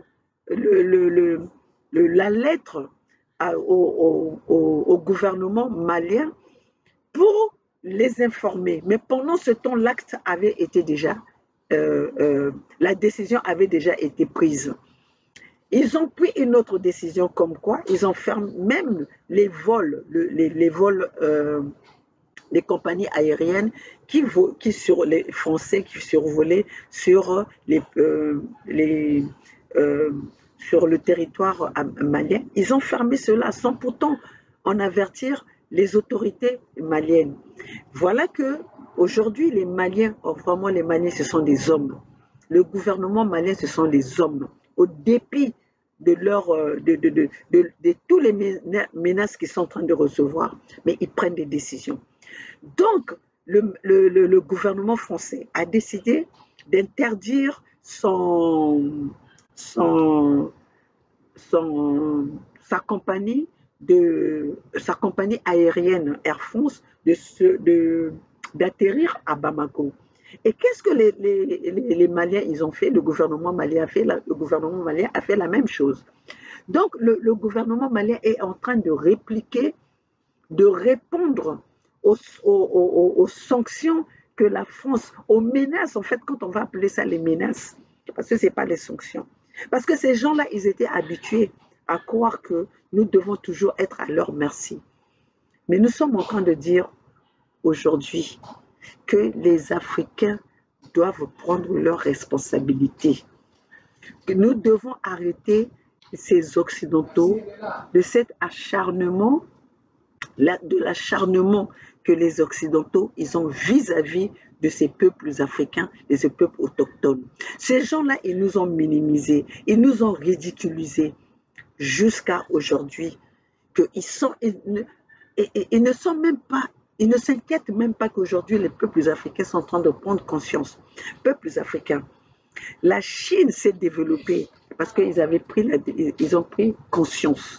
lettre au gouvernement malien pour les informer. Mais pendant ce temps, l'acte avait été déjà, la décision avait déjà été prise. Ils ont pris une autre décision comme quoi ils enferment même les vols, les vols des compagnies aériennes qui sur les Français qui survolaient sur sur le territoire malien. Ils ont fermé cela sans pourtant en avertir les autorités maliennes. Voilà que aujourd'hui les Maliens, vraiment les Maliens, ce sont des hommes. Le gouvernement malien, ce sont des hommes. Au dépit de tous les menaces qu'ils sont en train de recevoir, mais ils prennent des décisions. Donc, le gouvernement français a décidé d'interdire sa compagnie aérienne Air France d'atterrir à Bamako. Et qu'est-ce que les Maliens ils ont fait? Le gouvernement malien a fait la même chose. Donc, le gouvernement malien est en train de répliquer, de répondre aux sanctions que la France, aux menaces, en fait, quand on va appeler ça les menaces, parce que ce n'est pas les sanctions. Parce que ces gens-là, ils étaient habitués à croire que nous devons toujours être à leur merci. Mais nous sommes en train de dire aujourd'hui que les Africains doivent prendre leurs responsabilités. Nous devons arrêter ces Occidentaux de cet acharnement, de l'acharnement que les Occidentaux ils ont vis-à-vis de ces peuples africains, de ces peuples autochtones. Ces gens-là, ils nous ont minimisés, ils nous ont ridiculisés jusqu'à aujourd'hui, ils ne sont même pas, ils ne s'inquiètent même pas qu'aujourd'hui les peuples africains sont en train de prendre conscience. Peuples africains, la Chine s'est développée parce qu'ils ont pris conscience.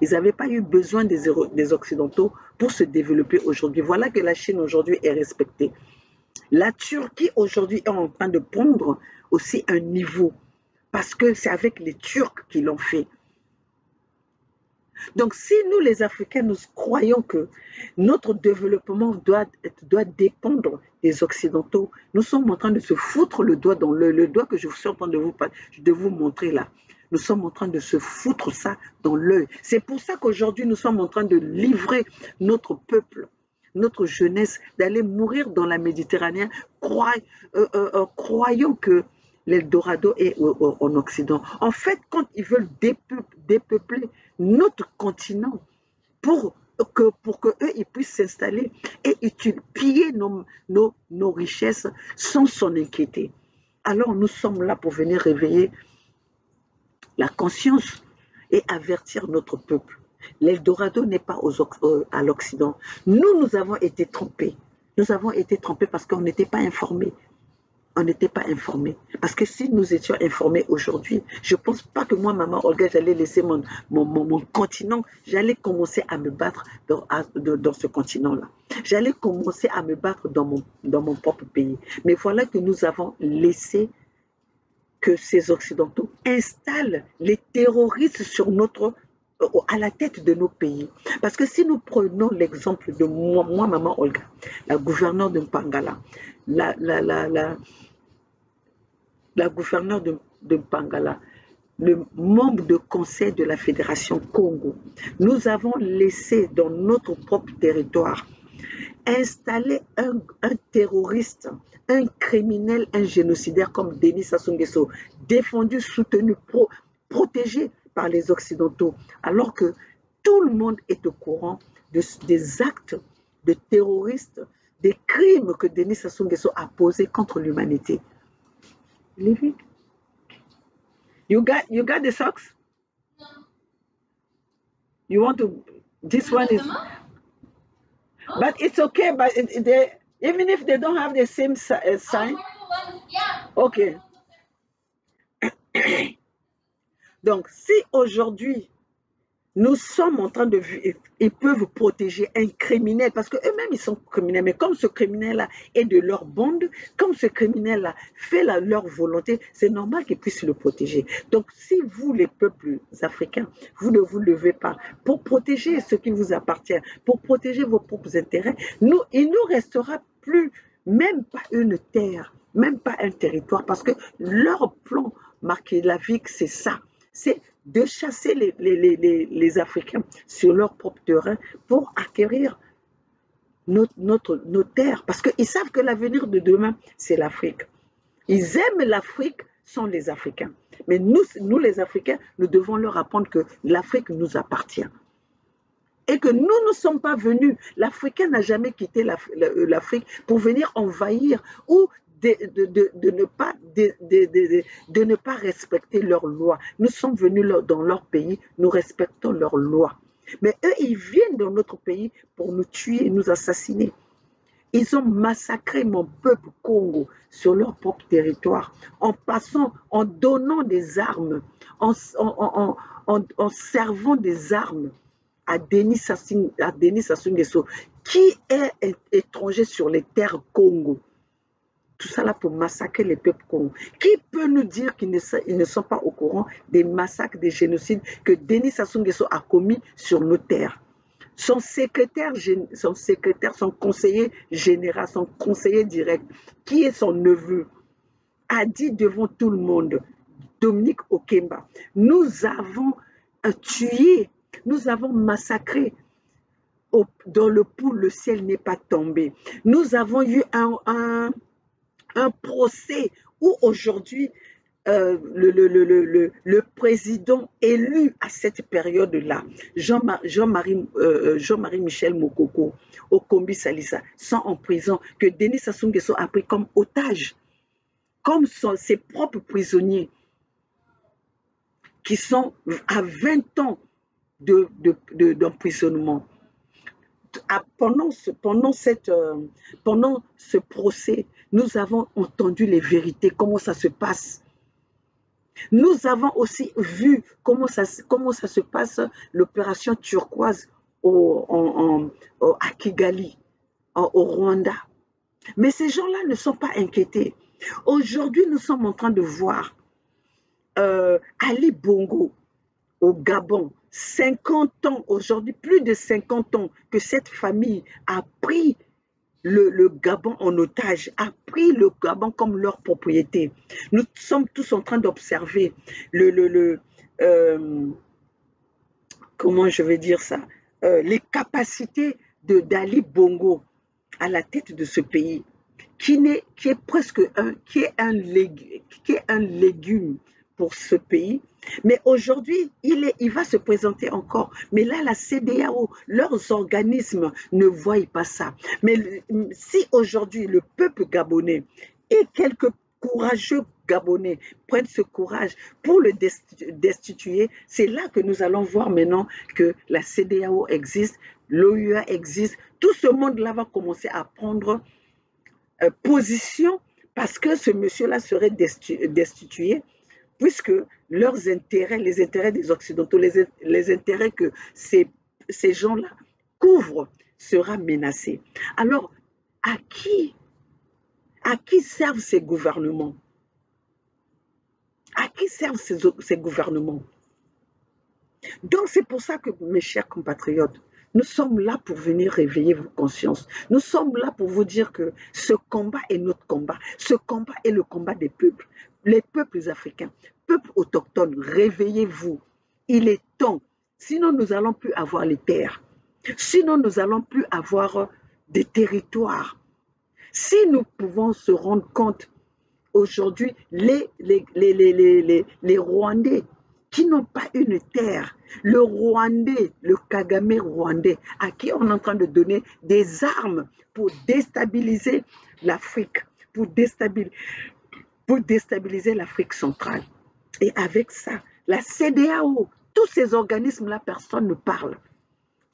Ils n'avaient pas eu besoin des Occidentaux pour se développer aujourd'hui. Voilà que la Chine aujourd'hui est respectée. La Turquie aujourd'hui est en train de prendre aussi un niveau parce que c'est avec les Turcs qu'ils l'ont fait. Donc si nous les Africains, nous croyons que notre développement doit dépendre des Occidentaux, nous sommes en train de se foutre le doigt dans le doigt que je suis en train de vous montrer là. Nous sommes en train de se foutre ça dans l'œil. C'est pour ça qu'aujourd'hui, nous sommes en train de livrer notre peuple, notre jeunesse, d'aller mourir dans la Méditerranée, croyant que l'Eldorado est en Occident. En fait, quand ils veulent dépeupler notre continent pour que eux ils puissent s'installer et piller nos richesses sans s'en inquiéter. Alors nous sommes là pour venir réveiller la conscience et avertir notre peuple. L'Eldorado n'est pas à l'Occident. Nous avons été trompés. Nous avons été trompés parce qu'on n'était pas informés. On n'était pas informés. Parce que si nous étions informés aujourd'hui, je ne pense pas que moi, maman Olga, j'allais laisser mon continent, j'allais commencer à me battre dans ce continent-là. J'allais commencer à me battre dans mon propre pays. Mais voilà que nous avons laissé que ces Occidentaux installent les terroristes à la tête de nos pays. Parce que si nous prenons l'exemple de moi, maman Olga, la gouverneure de Mpangala, la gouverneure de Mpangala, le membre de conseil de la Fédération Congo, nous avons laissé dans notre propre territoire installer un terroriste, un criminel, un génocidaire comme Denis Sassou Nguesso, défendu, soutenu, protégé par les Occidentaux, alors que tout le monde est au courant des actes de terroristes, des crimes que Denis Sassou Nguesso a posés contre l'humanité. Living. You got the socks? No. You want to? This one is. But it's okay. But even if they don't have the same sign. Yeah. Okay. Donc, si aujourd'hui, Nous sommes en train de vivre, ils peuvent protéger un criminel parce qu'eux-mêmes ils sont criminels, mais comme ce criminel-là est de leur bande, comme ce criminel-là fait leur volonté, c'est normal qu'ils puissent le protéger. Donc si vous, les peuples africains, vous ne vous levez pas pour protéger ce qui vous appartient, pour protéger vos propres intérêts, il nous restera plus même pas une terre, même pas un territoire, parce que leur plan machiavélique, c'est ça. C'est de chasser les Africains sur leur propre terrain pour acquérir nos terres. Parce qu'ils savent que l'avenir de demain, c'est l'Afrique. Ils aiment l'Afrique, sont les Africains. Mais nous, les Africains, nous devons leur apprendre que l'Afrique nous appartient. Et que nous ne sommes pas venus, l'Africain n'a jamais quitté l'Afrique pour venir envahir ou de ne pas respecter leurs lois. Nous sommes venus dans leur pays, nous respectons leurs lois. Mais eux, ils viennent dans notre pays pour nous tuer et nous assassiner. Ils ont massacré mon peuple Congo sur leur propre territoire, en donnant des armes, en servant des armes à Denis Sassou Nguesso, qui est étranger sur les terres Congo. Tout ça là pour massacrer les peuples Congo. Qui peut nous dire qu'ils ne sont pas au courant des massacres, des génocides que Denis Sassou Nguesso a commis sur nos terres? Son conseiller général, son conseiller direct, qui est son neveu, a dit devant tout le monde, Dominique Okemba, nous avons tué, nous avons massacré. Dans le pouls, le ciel n'est pas tombé. Nous avons eu un procès où aujourd'hui, le président élu à cette période-là, Jean-Marie Michel Mokoko, Okombi Salisa, sont en prison, que Denis Sassou Nguesso a pris comme otage, comme ses propres prisonniers, qui sont à 20 ans d'emprisonnement. Pendant ce procès, nous avons entendu les vérités, comment ça se passe. Nous avons aussi vu comment ça se passe, l'opération turquoise à Kigali, au Rwanda. Mais ces gens-là ne sont pas inquiétés. Aujourd'hui, nous sommes en train de voir Ali Bongo au Gabon, 50 ans aujourd'hui, plus de 50 ans que cette famille a pris le Gabon en otage, a pris le Gabon comme leur propriété. Nous sommes tous en train d'observer comment je vais dire ça, les capacités d'Ali Bongo à la tête de ce pays, qui est presque un légume pour ce pays. Mais aujourd'hui, il va se présenter encore. Mais là, la CEDEAO, leurs organismes ne voient pas ça. Mais si aujourd'hui, le peuple gabonais et quelques courageux Gabonais prennent ce courage pour le destituer, c'est là que nous allons voir maintenant que la CEDEAO existe, l'OUA existe. Tout ce monde-là va commencer à prendre position parce que ce monsieur-là serait destitué, puisque leurs intérêts, les intérêts des Occidentaux, les intérêts que ces gens-là couvrent, sera menacé. Alors, à qui servent ces gouvernements? À qui servent ces gouvernements? Donc, c'est pour ça que, mes chers compatriotes, nous sommes là pour venir réveiller vos consciences. Nous sommes là pour vous dire que ce combat est notre combat. Ce combat est le combat des peuples. Les peuples africains, peuples autochtones, réveillez-vous. Il est temps. Sinon, nous n'allons plus avoir les terres. Sinon, nous n'allons plus avoir des territoires. Si nous pouvons se rendre compte, aujourd'hui, les Rwandais qui n'ont pas une terre, le Rwandais, le Kagame rwandais, à qui on est en train de donner des armes pour déstabiliser l'Afrique, pour déstabiliser l'Afrique centrale. Et avec ça, la CEDEAO, tous ces organismes-là, personne ne parle.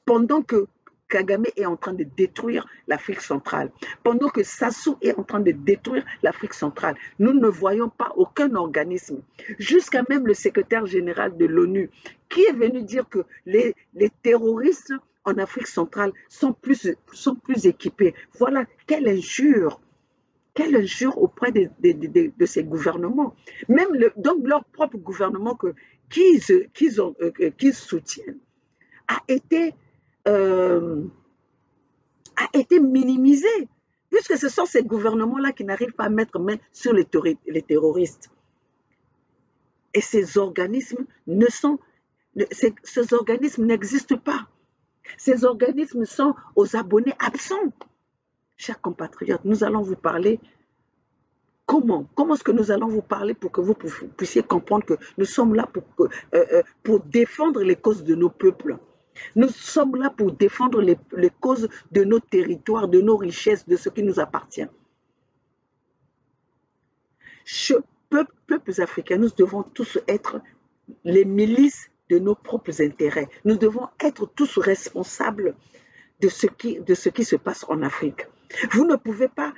Pendant que Kagame est en train de détruire l'Afrique centrale, pendant que Sassou est en train de détruire l'Afrique centrale, nous ne voyons pas aucun organisme, jusqu'à même le secrétaire général de l'ONU, Qui est venu dire que les terroristes en Afrique centrale sont plus équipés? Voilà, quelle injure auprès de ces gouvernements. Même donc leur propre gouvernement qu'ils soutiennent a été minimisé, puisque ce sont ces gouvernements-là qui n'arrivent pas à mettre main sur les terroristes. Et ces organismes n'existent pas. Ces organismes sont aux abonnés absents. Chers compatriotes, nous allons vous parler comment est-ce que nous allons vous parler pour que vous puissiez comprendre que nous sommes là pour défendre les causes de nos peuples. Nous sommes là pour défendre les causes de nos territoires, de nos richesses, de ce qui nous appartient. Peuples africains, nous devons tous être les milices de nos propres intérêts. Nous devons être tous responsables de ce qui se passe en Afrique. Vous ne pouvez pas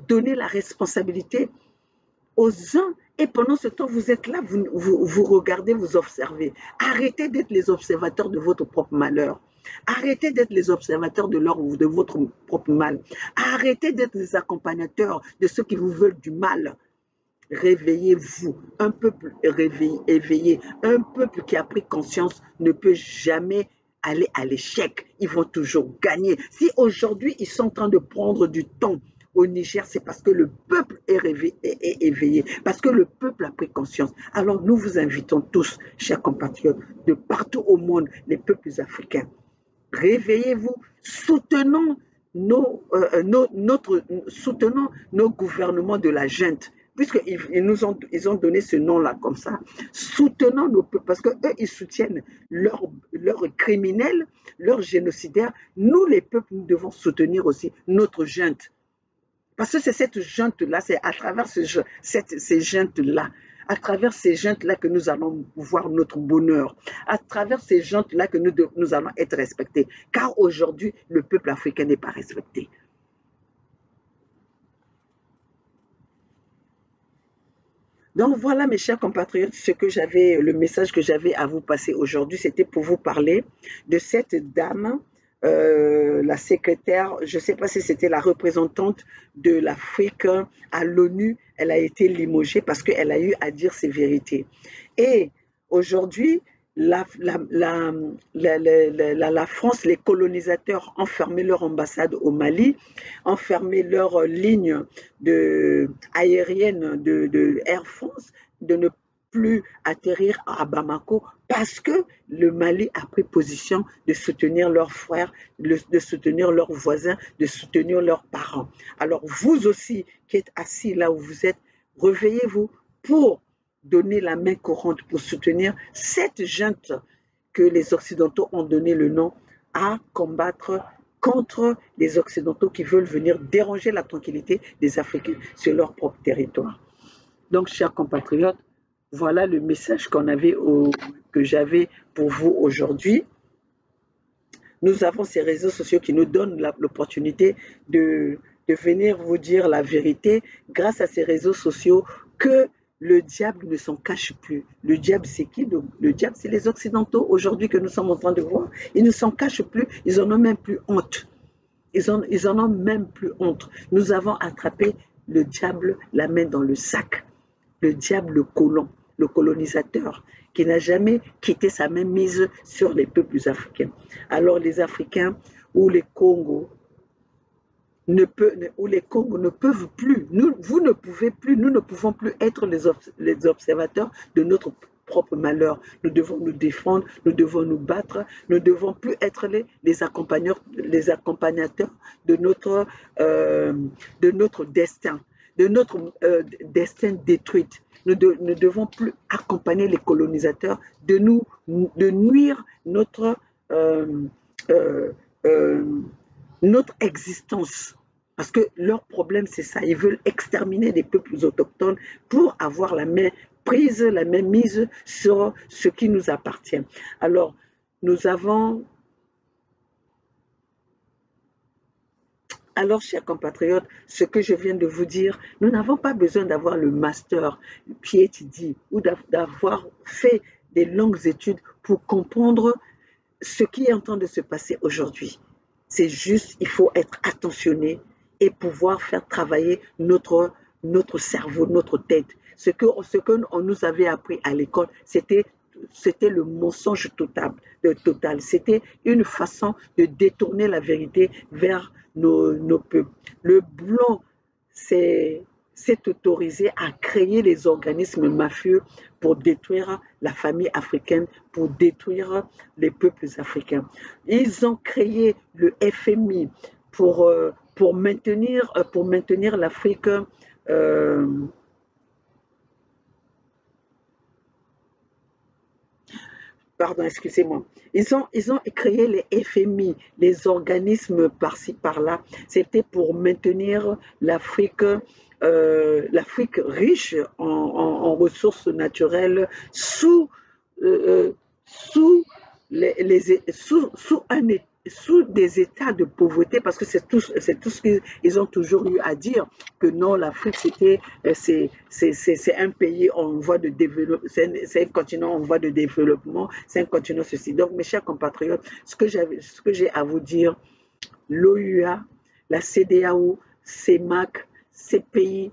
donner la responsabilité aux uns et pendant ce temps, vous êtes là, vous regardez, vous observez. Arrêtez d'être les observateurs de votre propre malheur. Arrêtez d'être les observateurs de votre propre mal. Arrêtez d'être les accompagnateurs de ceux qui vous veulent du mal. Réveillez-vous. Un peuple éveillé, un peuple qui a pris conscience ne peut jamais aller à l'échec. Ils vont toujours gagner. Si aujourd'hui, ils sont en train de prendre du temps au Niger, c'est parce que le peuple est éveillé, parce que le peuple a pris conscience. Alors nous vous invitons tous, chers compatriotes, de partout au monde, les peuples africains. Réveillez-vous, soutenons soutenons nos gouvernements de la junte, puisqu'ils ont donné ce nom-là comme ça. Soutenons nos peuples, parce qu'eux, ils soutiennent leurs criminels, leurs génocidaires. Nous, les peuples, nous devons soutenir aussi notre junte. Parce que c'est cette junte-là, c'est à travers ces juntes-là, à travers ces juntes-là que nous allons voir notre bonheur, à travers ces juntes-là que nous allons être respectés. Car aujourd'hui, le peuple africain n'est pas respecté. Donc voilà, mes chers compatriotes, le message que j'avais à vous passer aujourd'hui, c'était pour vous parler de cette dame, la secrétaire, je ne sais pas si c'était la représentante de l'Afrique à l'ONU, elle a été limogée parce qu'elle a eu à dire ses vérités. Et aujourd'hui, la France, les colonisateurs ont fermé leur ambassade au Mali, ont fermé leur ligne aérienne de Air France, de ne plus atterrir à Bamako parce que le Mali a pris position de soutenir leurs frères, de soutenir leurs voisins, de soutenir leurs parents. Alors vous aussi qui êtes assis là où vous êtes, réveillez-vous pour donner la main courante, pour soutenir cette junte que les Occidentaux ont donné le nom à combattre contre les Occidentaux qui veulent venir déranger la tranquillité des Africains sur leur propre territoire. Donc, chers compatriotes, voilà le message que j'avais pour vous aujourd'hui. Nous avons ces réseaux sociaux qui nous donnent l'opportunité de venir vous dire la vérité grâce à ces réseaux sociaux que le diable ne s'en cache plus. Le diable, c'est qui? Le diable, c'est les Occidentaux aujourd'hui que nous sommes en train de voir. Ils ne s'en cachent plus, ils en ont même plus honte. Ils en ont même plus honte. Nous avons attrapé le diable la main dans le sac. Le diable, le colonisateur, qui n'a jamais quitté sa main mise sur les peuples africains. Alors les Africains ou les Congos ne peuvent plus, vous ne pouvez plus, nous ne pouvons plus être les observateurs de notre propre malheur. Nous devons nous défendre, nous devons nous battre, nous ne devons plus être les accompagnateurs de notre destin, de notre destin détruit. Nous ne devons plus accompagner les colonisateurs, de nuire notre existence. Parce que leur problème, c'est ça. Ils veulent exterminer les peuples autochtones pour avoir la main prise, la main mise sur ce qui nous appartient. Alors, nous avons Alors, chers compatriotes, ce que je viens de vous dire, nous n'avons pas besoin d'avoir le master PhD ou d'avoir fait des longues études pour comprendre ce qui est en train de se passer aujourd'hui. C'est juste, il faut être attentionné et pouvoir faire travailler notre cerveau, notre tête. Ce qu'on nous avait appris à l'école, c'était le mensonge total. C'était une façon de détourner la vérité vers nos peuples. Le blanc s'est autorisé à créer les organismes mafieux pour détruire la famille africaine, pour détruire les peuples africains. Ils ont créé le FMI pour maintenir l'Afrique pardon, excusez-moi. Ils ont créé les FMI, les organismes par-ci, par-là. C'était pour maintenir l'Afrique riche en ressources naturelles sous, sous, sous des états de pauvreté, parce que c'est tout ce qu'ils ont toujours eu à dire, que non, l'Afrique, c'est un pays en voie de développement, c'est un continent en voie de développement, c'est un continent ceci. Donc, mes chers compatriotes, ce que j'ai à vous dire, l'OUA, la CEDEAO, CEMAC, ces pays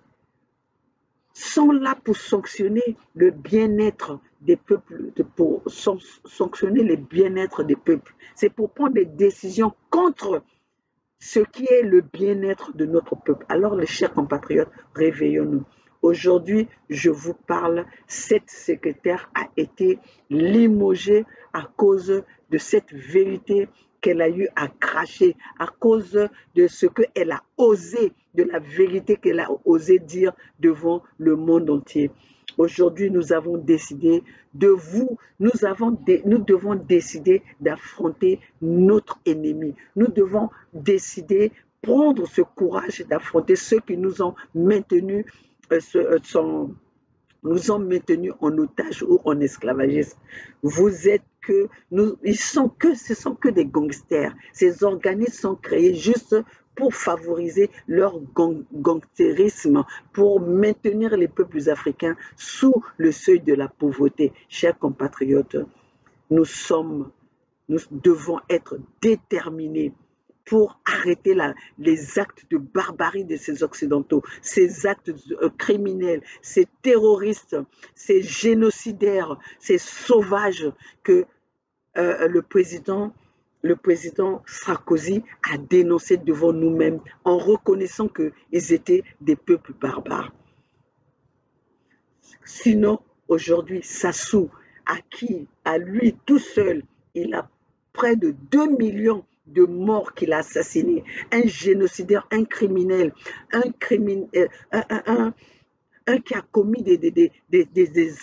sont là pour sanctionner le bien-être des peuples, pour sanctionner le bien-être des peuples. C'est pour prendre des décisions contre ce qui est le bien-être de notre peuple. Alors, les chers compatriotes, réveillons-nous. Aujourd'hui, je vous parle, cette secrétaire a été limogée à cause de cette vérité qu'elle a eu à cracher, à cause de ce qu'elle a osé, de la vérité qu'elle a osé dire devant le monde entier. Aujourd'hui, nous avons décidé nous devons décider d'affronter notre ennemi. Nous devons décider, prendre ce courage d'affronter ceux qui nous ont maintenus en otage ou en esclavagisme. Ce sont que des gangsters. Ces organismes sont créés juste pour favoriser leur gangstérisme, pour maintenir les peuples africains sous le seuil de la pauvreté. Chers compatriotes, nous devons être déterminés pour arrêter les actes de barbarie de ces Occidentaux, ces actes criminels, ces terroristes, ces génocidaires, ces sauvages que le président Sarkozy a dénoncé devant nous-mêmes en reconnaissant qu'ils étaient des peuples barbares. Sinon, aujourd'hui, Sassou, à lui tout seul, il a près de 2 millions de morts qu'il a assassinés, un génocidaire, un criminel, un qui a commis des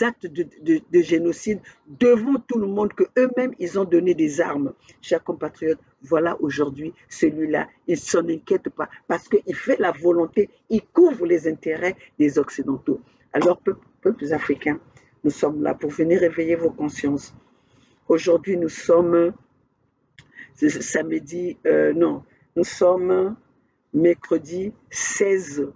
actes de génocide devant tout le monde, que eux-mêmes ils ont donné des armes. Chers compatriotes, voilà aujourd'hui celui-là, il ne s'en inquiète pas parce qu'il fait la volonté, il couvre les intérêts des Occidentaux. Alors, peuples africains, nous sommes là pour venir éveiller vos consciences. Aujourd'hui, nous sommes nous sommes mercredi 16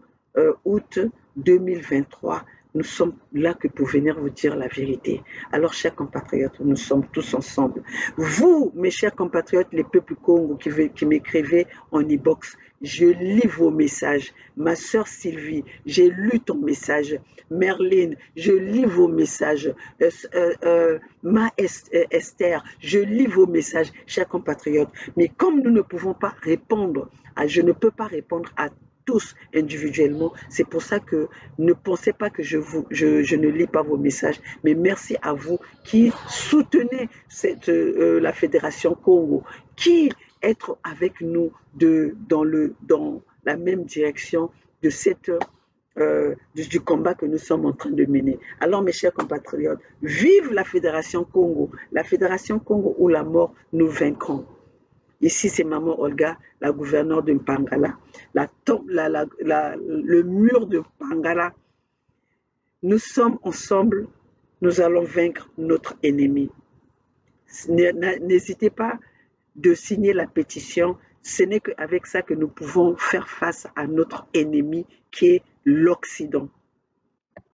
août 2023. Nous sommes là que pour venir vous dire la vérité. Alors, chers compatriotes, nous sommes tous ensemble. Vous, mes chers compatriotes, les peuples Congo qui m'écrivez en e-box, je lis vos messages. Ma sœur Sylvie, j'ai lu ton message. Merline, je lis vos messages. Esther, je lis vos messages, chers compatriotes. Mais comme nous ne pouvons pas répondre, je ne peux pas répondre à tous individuellement. C'est pour ça que ne pensez pas que je ne lis pas vos messages, mais merci à vous qui soutenez la Fédération Congo, qui être avec nous dans la même direction de du combat que nous sommes en train de mener. Alors, mes chers compatriotes, vive la Fédération Congo où la mort nous vaincrons. Ici, c'est Maman Olga, la gouverneure de Mpangala, le mur de Mpangala. Nous sommes ensemble, nous allons vaincre notre ennemi. N'hésitez pas de signer la pétition Ce n'est qu'avec ça que nous pouvons faire face à notre ennemi qui est l'Occident.